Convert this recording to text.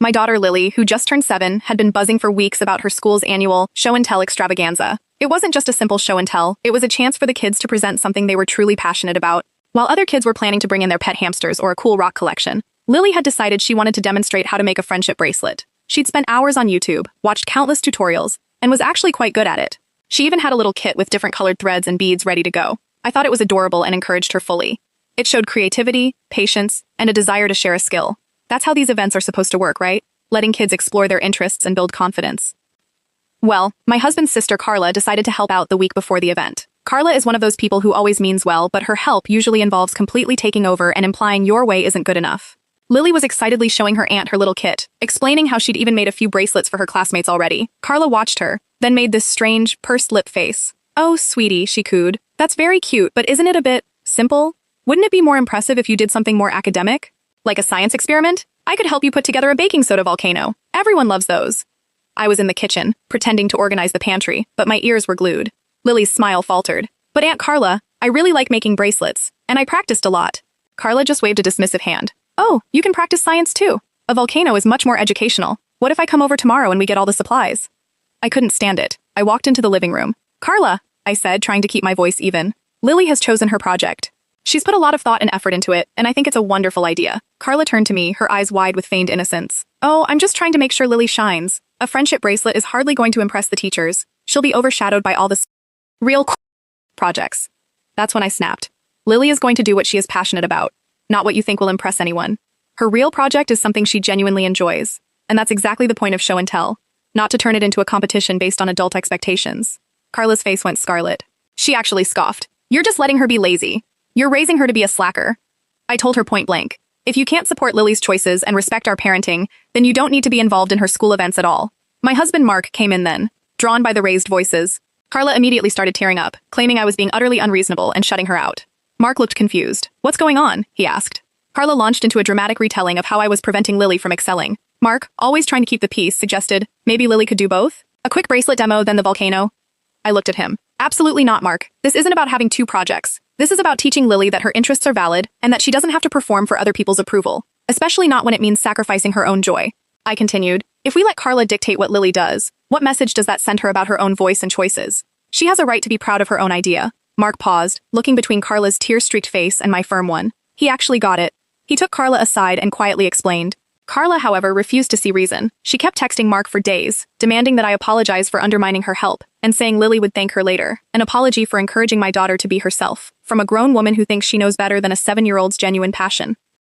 My daughter Lily, who just turned 7, had been buzzing for weeks about her school's annual show and tell extravaganza. It wasn't just a simple show and tell, it was a chance for the kids to present something they were truly passionate about. While other kids were planning to bring in their pet hamsters or a cool rock collection, Lily had decided she wanted to demonstrate how to make a friendship bracelet. She'd spent hours on YouTube, watched countless tutorials, and was actually quite good at it. She even had a little kit with different colored threads and beads ready to go. I thought it was adorable and encouraged her fully. It showed creativity, patience, and a desire to share a skill. That's how these events are supposed to work, right? Letting kids explore their interests and build confidence. Well, my husband's sister Carla decided to help out the week before the event. Carla is one of those people who always means well, but her help usually involves completely taking over and implying your way isn't good enough. Lily was excitedly showing her aunt her little kit, explaining how she'd even made a few bracelets for her classmates already. Carla watched her, then made this strange, pursed lip face. "Oh, sweetie," she cooed. "That's very cute, but isn't it a bit simple? Wouldn't it be more impressive if you did something more academic? Like a science experiment? I could help you put together a baking soda volcano. Everyone loves those." I was in the kitchen, pretending to organize the pantry, but my ears were glued. Lily's smile faltered. "But Aunt Carla, I really like making bracelets, and I practiced a lot." Carla just waved a dismissive hand. "Oh, you can practice science too. A volcano is much more educational. What if I come over tomorrow and we get all the supplies?" I couldn't stand it. I walked into the living room. "Carla," I said, trying to keep my voice even. "Lily has chosen her project. She's put a lot of thought and effort into it, and I think it's a wonderful idea." Carla turned to me, her eyes wide with feigned innocence. "Oh, I'm just trying to make sure Lily shines. A friendship bracelet is hardly going to impress the teachers. She'll be overshadowed by all the real projects." That's when I snapped. Lily is going to do what she is passionate about, not what you think will impress anyone. Her real project is something she genuinely enjoys, and that's exactly the point of show and tell, not to turn it into a competition based on adult expectations. Carla's face went scarlet. She actually scoffed. "You're just letting her be lazy. You're raising her to be a slacker." I told her point blank, "If you can't support Lily's choices and respect our parenting, then you don't need to be involved in her school events at all." My husband Mark came in then, drawn by the raised voices. Carla immediately started tearing up, claiming I was being utterly unreasonable and shutting her out. Mark looked confused. "What's going on?" he asked. Carla launched into a dramatic retelling of how I was preventing Lily from excelling. Mark, always trying to keep the peace, suggested, maybe Lily could do both? A quick bracelet demo, then the volcano? I looked at him. "Absolutely not, Mark. This isn't about having two projects. This is about teaching Lily that her interests are valid and that she doesn't have to perform for other people's approval, especially not when it means sacrificing her own joy." I continued, "If we let Carla dictate what Lily does, what message does that send her about her own voice and choices? She has a right to be proud of her own idea." Mark paused, looking between Carla's tear-streaked face and my firm one. He actually got it. He took Carla aside and quietly explained. Carla, however, refused to see reason. She kept texting Mark for days, demanding that I apologize for undermining her help, and saying Lily would thank her later. An apology for encouraging my daughter to be herself, from a grown woman who thinks she knows better than a 7-year-old's genuine passion.